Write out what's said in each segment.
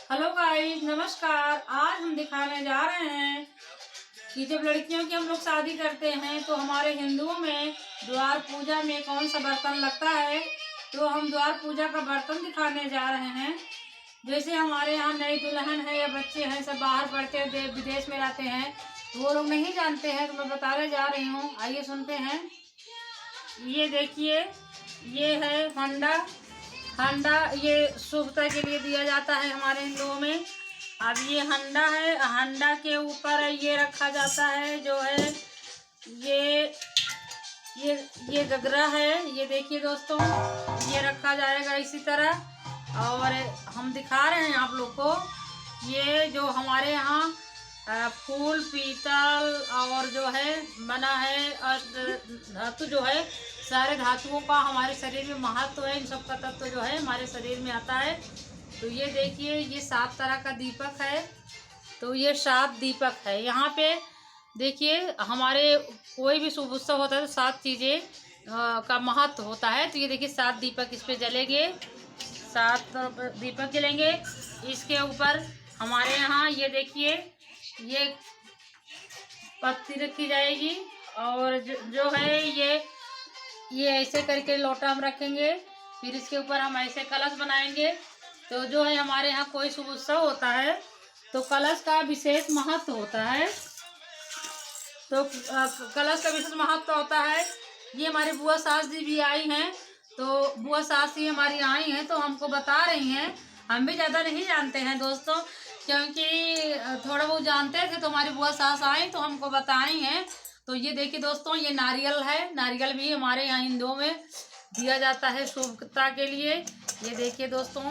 Hello guys, नमस्कार। आज हम दिखाने जा रहे हैं कि जब लड़कियों की हम लोग शादी करते हैं तो हमारे हिंदुओं में द्वार पूजा में कौन सा बर्तन लगता है। तो हम द्वार पूजा का बर्तन दिखाने जा रहे हैं। जैसे हमारे यहाँ नई दुल्हन है या बच्चे हैं, सब बाहर पढ़ते हैं, विदेश में रहते हैं, तो वो लोग नहीं जानते हैं, तो मैं बताने जा रही हूँ। आइए सुनते हैं। ये देखिए, ये है हंडा। हंडा ये शुभता के लिए दिया जाता है हमारे हिंदुओं में। अब ये हंडा है, हंडा के ऊपर ये रखा जाता है जो है ये ये गगरा है। ये देखिए दोस्तों, ये रखा जाएगा इसी तरह। और हम दिखा रहे हैं आप लोग को, ये जो हमारे यहाँ फूल पीतल और जो है बना है, और धातु जो है, सारे धातुओं का हमारे शरीर में महत्व है। इन सब का तत्व जो है हमारे शरीर में आता है। तो ये देखिए, ये 7 तरह का दीपक है। तो ये 7 दीपक है। यहाँ पे देखिए, हमारे कोई भी शुभ उत्सव होता है तो 7 चीज़ें का महत्व होता है। तो ये देखिए, 7 दीपक इस पे जलेंगे, 7 दीपक जलेंगे। इसके ऊपर हमारे यहाँ ये देखिए, ये पत्ती रखी जाएगी। और जो है ये ऐसे करके लोटा हम रखेंगे। फिर इसके ऊपर हम ऐसे कलश बनाएंगे। तो जो है हमारे यहाँ कोई शुभ उत्सव होता है तो कलश का विशेष महत्व होता है। तो कलश का विशेष महत्व होता है। ये हमारी बुआ सास जी भी आई हैं। तो बुआ सास जी हमारी आई हैं तो हमको बता रही हैं। हम भी ज़्यादा नहीं जानते हैं दोस्तों, क्योंकि थोड़ा बहुत जानते थे, तो हमारी बुआ सास आई तो हमको बताई हैं। तो ये देखिए दोस्तों, ये नारियल है। नारियल भी हमारे यहाँ हिंदुओं में दिया जाता है शुभता के लिए। ये देखिए दोस्तों,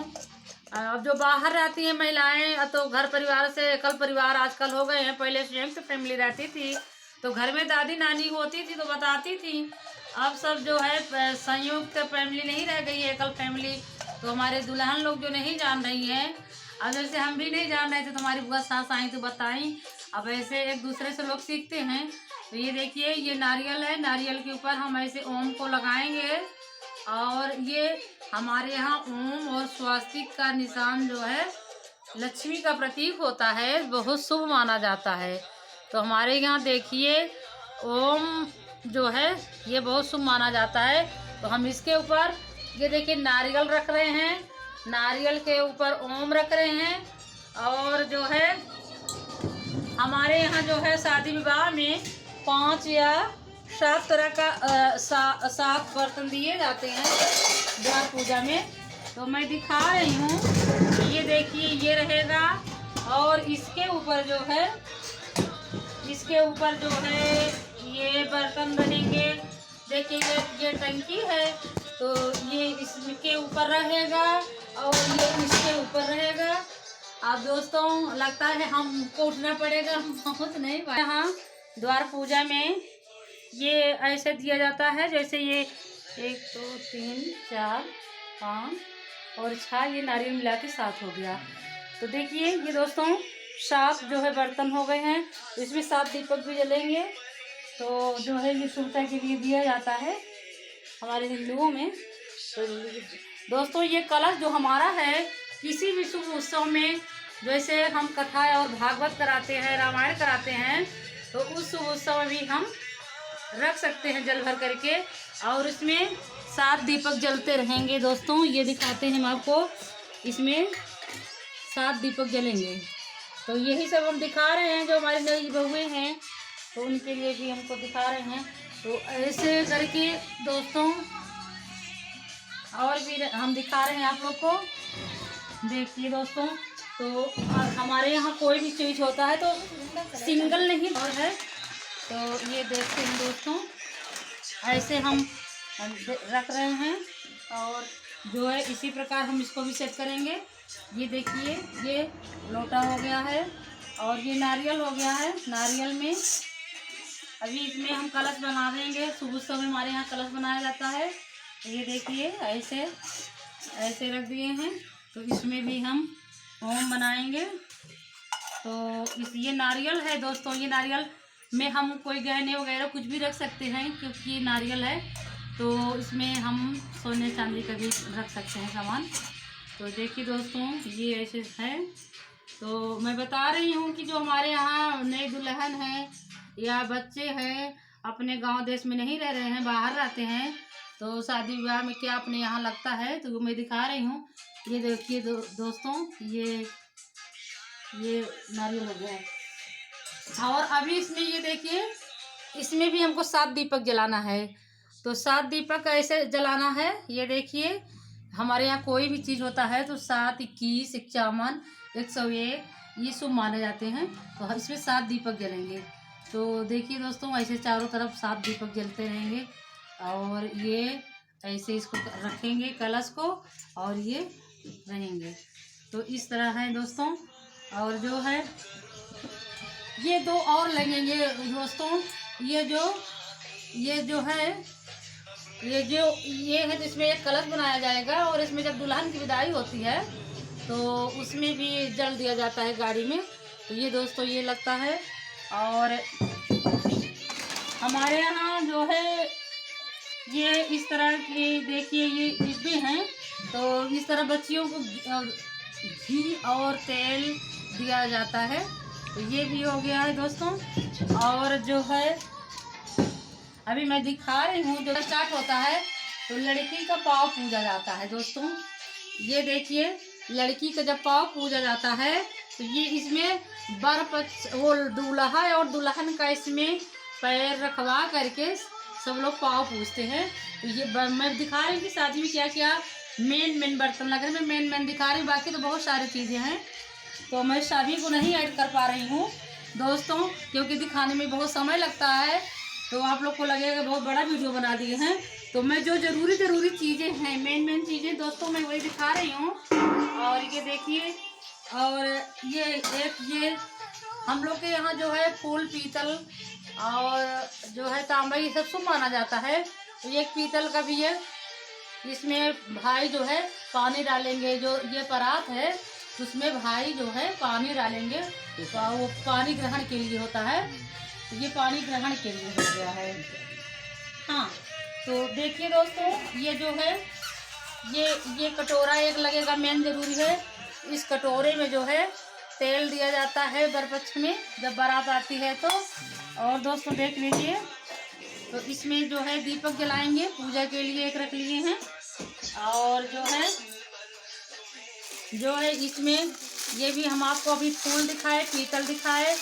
अब जो बाहर रहती हैं महिलाएं, तो घर परिवार से एकल परिवार आजकल हो गए हैं। पहले संयुक्त फैमिली रहती थी तो घर में दादी नानी होती थी तो बताती थी। अब सब जो है संयुक्त फैमिली नहीं रह गई है, एकल फैमिली। तो हमारे दुल्हन लोग जो नहीं जान रही हैं, अब जैसे हम भी नहीं जान रहे थे तो हमारी बुआ सास आई तो बताई। अब ऐसे एक दूसरे से लोग सीखते हैं। तो ये देखिए, ये नारियल है। नारियल के ऊपर हम ऐसे ओम को लगाएंगे। और ये हमारे यहाँ ओम और स्वास्तिक का निशान जो है लक्ष्मी का प्रतीक होता है, बहुत शुभ माना जाता है। तो हमारे यहाँ देखिए, ओम जो है ये बहुत शुभ माना जाता है। तो हम इसके ऊपर ये देखिए नारियल रख रहे हैं, नारियल के ऊपर ओम रख रहे हैं। और जो है हमारे यहाँ जो है शादी विवाह में 5 या 7 तरह का 7 बर्तन दिए जाते हैं द्वार पूजा में। तो मैं दिखा रही हूँ। ये देखिए, ये रहेगा। और इसके ऊपर जो है ये बर्तन रहेंगे। देखिए, ये टंकी है तो ये इसके ऊपर रहेगा और ये इसके ऊपर रहेगा। अब दोस्तों, लगता है हमको उठना पड़ेगा, हम पहुँच नहीं पाए। यहाँ द्वार पूजा में ये ऐसे दिया जाता है, जैसे ये 1 2 3 4 5 और 6, ये नारियल मिला के 7 हो गया। तो देखिए, ये दोस्तों 7 जो है बर्तन हो गए हैं। तो इसमें 7 दीपक भी जलेंगे। तो जो है ये शुभता के लिए दिया जाता है हमारे हिंदुओं में। तो दोस्तों, ये कलश जो हमारा है, किसी भी शुभ उत्सव में जैसे हम कथा और भागवत कराते हैं, रामायण कराते हैं, तो उस शुभ उत्सव में भी हम रख सकते हैं जल भर करके। और इसमें 7 दीपक जलते रहेंगे। दोस्तों, ये दिखाते हैं हम आपको, इसमें 7 दीपक जलेंगे। तो यही सब हम दिखा रहे हैं। जो हमारी नई बहुएँ हैं तो उनके लिए भी हमको दिखा रहे हैं। तो ऐसे करके दोस्तों और भी हम दिखा रहे हैं आप लोग को। देखिए दोस्तों, तो हमारे यहाँ कोई भी चीज़ होता है तो सिंगल नहीं और है। तो ये देखते हैं दोस्तों, ऐसे हम रख रहे हैं। और जो है इसी प्रकार हम इसको भी सेट करेंगे। ये देखिए, ये लोटा हो गया है और ये नारियल हो गया है। नारियल में अभी इसमें हम कलश बना देंगे। शुभ उत्सव में हमारे यहाँ कलश बनाया जाता है। ये देखिए, ऐसे रख दिए हैं। तो इसमें भी हम ओम बनाएंगे। तो ये नारियल है दोस्तों, ये नारियल में हम कोई गहने वगैरह कुछ भी रख सकते हैं, क्योंकि ये नारियल है। तो इसमें हम सोने चांदी का भी रख सकते हैं सामान। तो देखिए दोस्तों, ये ऐसे है। तो मैं बता रही हूँ कि जो हमारे यहाँ नए दुल्हन हैं या बच्चे हैं, अपने गांव देश में नहीं रह रहे हैं, बाहर रहते हैं, तो शादी विवाह में क्या अपने यहाँ लगता है, तो मैं दिखा रही हूँ। ये देखिए दोस्तों, ये नारियल हो गया है। और अभी इसमें ये देखिए, इसमें भी हमको 7 दीपक जलाना है। तो 7 दीपक ऐसे जलाना है। ये देखिए, हमारे यहाँ कोई भी चीज़ होता है तो 7, 21, 51, 101 ये शुभ माने जाते हैं। तो इसमें 7 दीपक जलेंगे। तो देखिए दोस्तों, ऐसे चारों तरफ 7 दीपक जलते रहेंगे। और ये ऐसे इसको रखेंगे कलश को, और ये रहेंगे। तो इस तरह है दोस्तों। और जो है ये 2 और लगेंगे दोस्तों। ये जो है ये है जिसमें एक कलश बनाया जाएगा, और इसमें जब दुल्हन की विदाई होती है तो उसमें भी जल दिया जाता है गाड़ी में। तो ये दोस्तों ये लगता है। और हमारे यहाँ जो है ये इस तरह की देखिए ये डिब्बे हैं। तो इस तरह बच्चियों को घी और तेल दिया जाता है। तो ये भी हो गया है दोस्तों। और जो है अभी मैं दिखा रही हूँ, जो स्टार्ट होता है तो लड़की का पाँव पूजा जाता है दोस्तों। ये देखिए, लड़की का जब पाँव पूजा जाता है तो ये इसमें वो दूल्हा और दुल्हन का इसमें पैर रखवा करके सब लोग पाँव पूजते हैं। तो ये मैं दिखा रही हूँ कि शादी में क्या क्या मेन बर्तन लग रहे हैं। मैं मेन दिखा रही हूँ, बाकी तो बहुत सारी चीज़ें हैं। तो मैं सभी को नहीं ऐड कर पा रही हूँ दोस्तों, क्योंकि दिखाने में बहुत समय लगता है। तो आप लोग को लगेगा बहुत बड़ा वीडियो बना दिए हैं। तो मैं जो ज़रूरी चीज़ें हैं, मेन चीज़ें दोस्तों, मैं वही दिखा रही हूँ। और ये देखिए, और ये हम लोग के यहाँ जो है फूल, पीतल और जो है तांबा, ये सब शुभ माना जाता है। तो एक पीतल का भी है, इसमें भाई जो है पानी डालेंगे। जो ये परात है उसमें भाई जो है पानी डालेंगे, वो पानी ग्रहण के लिए होता है। तो ये पानी ग्रहण के लिए हो गया है। हाँ, तो देखिए दोस्तों, ये जो है ये कटोरा एक लगेगा, मेन जरूरी है। इस कटोरे में जो है तेल दिया जाता है बरपक्ष में जब बारात आती है तो। और दोस्तों देख लीजिए, तो इसमें जो है दीपक जलाएंगे, पूजा के लिए एक रख लिए हैं। और जो है इसमें ये भी हम आपको अभी फूल दिखाए, पीतल दिखाए,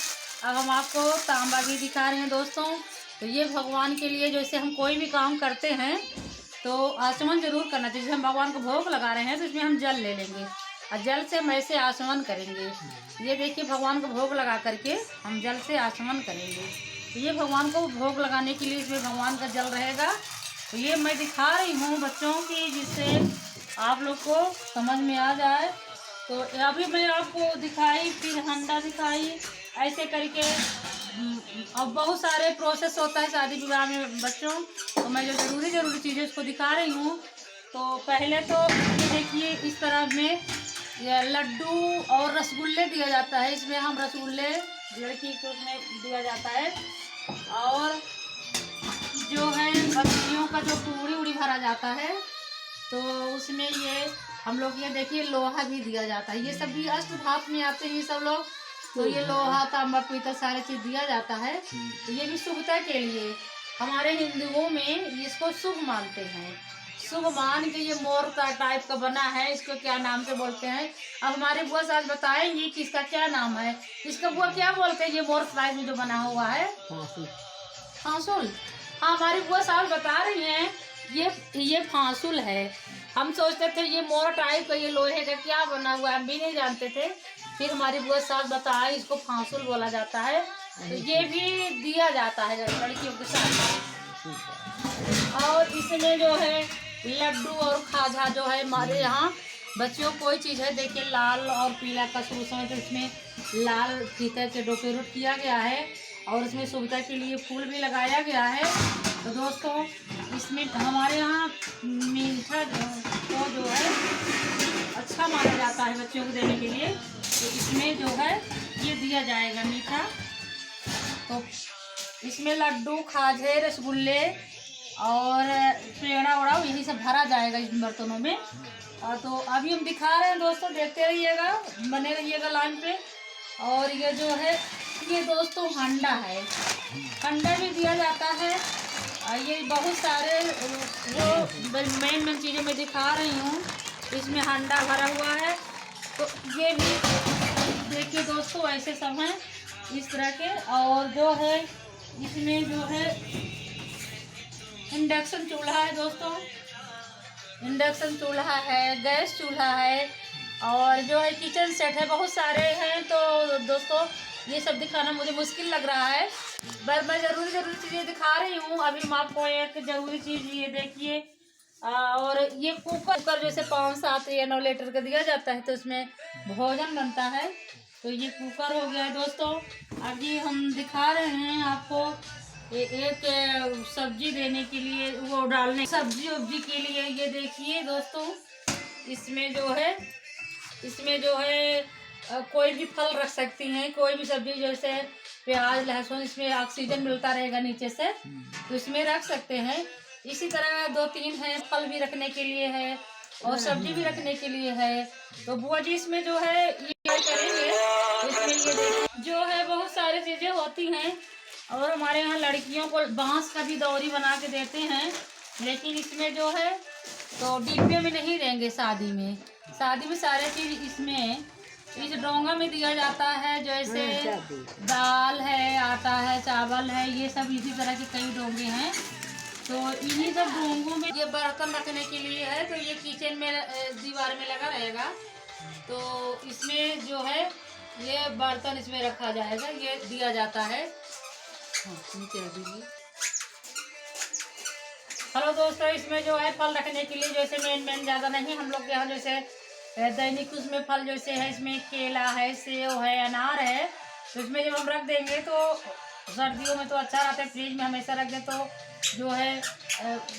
अब हम आपको तांबा भी दिखा रहे हैं दोस्तों। तो ये भगवान के लिए, जैसे हम कोई भी काम करते हैं तो आचमन जरूर करना चाहिए। जैसे हम भगवान को भोग लगा रहे हैं तो इसमें हम जल ले लेंगे और जल से हम ऐसे आचमन करेंगे। ये देखिए, भगवान को भोग लगा करके हम जल से आचमन करेंगे। तो ये भगवान को भोग लगाने के लिए इसमें भगवान का जल रहेगा। तो ये मैं दिखा रही हूँ बच्चों की, जिससे आप लोग को समझ में आ जाए। तो अभी मैं आपको दिखाई, फिर हंडा दिखाई, ऐसे करके अब बहुत सारे प्रोसेस होता है शादी विवाह में बच्चों। तो मैं जो ज़रूरी चीज़ें उसको दिखा रही हूँ। तो पहले तो ये देखिए, इस तरह में ये लड्डू और रसगुल्ले दिया जाता है। इसमें हम रसगुल्ले लड़की को उसमें दिया जाता है। और जो है बच्चियों का जो पूरी उड़ी भरा जाता है तो उसमें ये हम लोग, ये देखिए लोहा भी दिया जाता है। ये सब भी अष्टधातु में आते हैं ये सब लोग। तो ये लोहा, तांबा, पीतल सारी चीज़ दिया जाता है। तो ये भी शुभता के लिए हमारे हिंदुओं में इसको शुभ मानते हैं। शुभ मान के ये मोर का टाइप का बना है, इसको क्या नाम से बोलते हैं। अब हमारे बुआ साहब बताएंगी कि इसका क्या नाम है। इसका बुआ क्या बोलते हैं, ये मोर टाइप में जो बना हुआ है? फांसुल। हाँ, हमारी बुआ साहब बता रही हैं ये फांसुल है। हम सोचते थे ये मोर टाइप का, ये लोहे का क्या बना हुआ है, हम भी नहीं जानते थे। फिर हमारी बुआ साहब बताए इसको फांसुल बोला जाता है। तो ये भी दिया जाता है लड़कियों के साथ। और इसमें जो है लड्डू और खाजा जो है हमारे यहाँ बच्चियों कोई चीज़ है, देखिए लाल और पीला का शुरू समय, तो इसमें लाल फीते के डोकेरूट किया गया है। और इसमें सुविधा के लिए फूल भी लगाया गया है। तो दोस्तों इसमें हमारे यहाँ मीठा को जो है अच्छा माना जाता है बच्चों को देने के लिए। तो इसमें जो है ये दिया जाएगा मीठा। तो इसमें लड्डू, खाजे, रसगुल्ले और पेड़ा वड़ा यही सब भरा जाएगा इन बर्तनों में। तो अभी हम दिखा रहे हैं दोस्तों, देखते रहिएगा, बने रहिएगा लाइन पे। और ये जो है ये दोस्तों हंडा है, हंडा भी दिया जाता है। ये बहुत सारे जो मेन चीज़ें मैं दिखा रही हूँ, इसमें हंडा भरा हुआ है। तो ये भी देखिए दोस्तों, ऐसे सब हैं इस तरह के। और जो है इसमें जो है इंडक्शन चूल्हा है दोस्तों, इंडक्शन चूल्हा है, गैस चूल्हा है, और जो है किचन सेट है, बहुत सारे हैं। तो दोस्तों ये सब दिखाना मुझे मुश्किल लग रहा है, पर मैं ज़रूरी चीज़ें दिखा रही हूँ। अभी हम आपको एक ज़रूरी चीज़ ये देखिए, और ये कुकर जैसे 5, 7 या 9 लीटर का दिया जाता है, तो इसमें भोजन बनता है। तो ये कुकर हो गया है दोस्तों। अभी हम दिखा रहे हैं आपको एक सब्जी देने के लिए, वो डालने सब्जी वब्जी के लिए। ये देखिए दोस्तों, इसमें जो है कोई भी फल रख सकती हैं, कोई भी सब्जी, जैसे प्याज लहसुन, इसमें ऑक्सीजन मिलता रहेगा नीचे से, तो इसमें रख सकते हैं। इसी तरह 2-3 है, फल भी रखने के लिए है और सब्जी भी रखने के लिए है। तो बुआ जी इसमें जो है ये करेंगे, इसमें ये देखिए जो है बहुत सारी चीज़ें होती हैं। और हमारे यहाँ लड़कियों को बांस का भी दौरी बना के देते हैं, लेकिन इसमें जो है तो डिब्बे में नहीं देंगे। शादी में सारे चीज़ इसमें इस डोंगा में दिया जाता है, जैसे दाल है, आटा है, चावल है, ये सब इसी तरह के कई डोंगे हैं। तो इन्हीं सब डोंगों में ये बर्तन रखने के लिए है। तो ये किचन में दीवार में लगा रहेगा, तो इसमें जो है ये बर्तन इसमें रखा जाएगा, ये दिया जाता है। नीचे रख दीजिए। हेलो दोस्तों, इसमें जो है फल रखने के लिए, जैसे मेन ज़्यादा नहीं, हम लोग के यहाँ जैसे दैनिक उसमें फल जैसे है, इसमें केला है, सेव है, अनार है। तो इसमें जब हम रख देंगे तो सर्दियों में तो अच्छा रहता है, फ्रिज में हमेशा रख दें तो जो है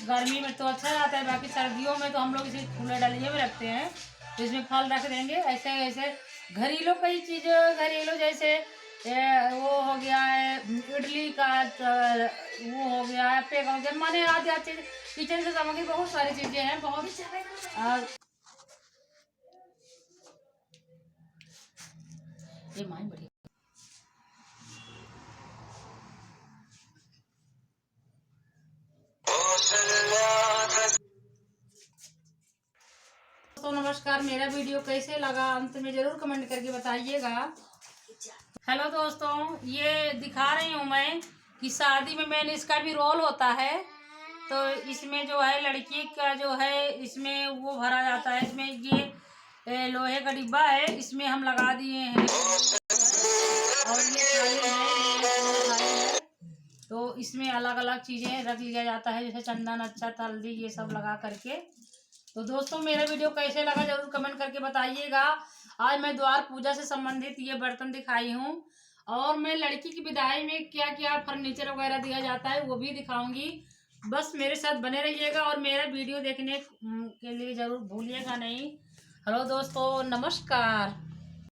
गर्मी में तो अच्छा रहता है। बाकी सर्दियों में तो हम लोग इसे खुले डलिए में रखते हैं, तो इसमें फल रख देंगे। ऐसे घरेलू कई चीज़ें, घरेलू जैसे वो हो गया है इडली का, वो हो गया है पे हो गया, माने आधी चीज़ किचन से सामग्री, बहुत सारी चीज़ें हैं, बहुत ये माइन बढ़िया। तो नमस्कार, मेरा वीडियो कैसे लगा अंत में ज़रूर कमेंट करके बताइएगा। हेलो दोस्तों, ये दिखा रही हूँ मैं कि शादी में मैंने इसका भी रोल होता है। तो इसमें जो है लड़की का जो है इसमें वो भरा जाता है। इसमें ये लोहे का डिब्बा है, इसमें हम लगा दिए हैं, और ये खाली है। तो इसमें अलग अलग चीज़ें रख लिया जाता है, जैसे चंदन, अच्छा, हल्दी, ये सब लगा करके। तो दोस्तों मेरा वीडियो कैसे लगा ज़रूर कमेंट करके बताइएगा। आज मैं द्वार पूजा से संबंधित ये बर्तन दिखाई हूँ, और मैं लड़की की विदाई में क्या क्या फर्नीचर वगैरह दिया जाता है वो भी दिखाऊंगी। बस मेरे साथ बने रहिएगा, और मेरा वीडियो देखने के लिए ज़रूर भूलिएगा नहीं। हेलो दोस्तों, नमस्कार।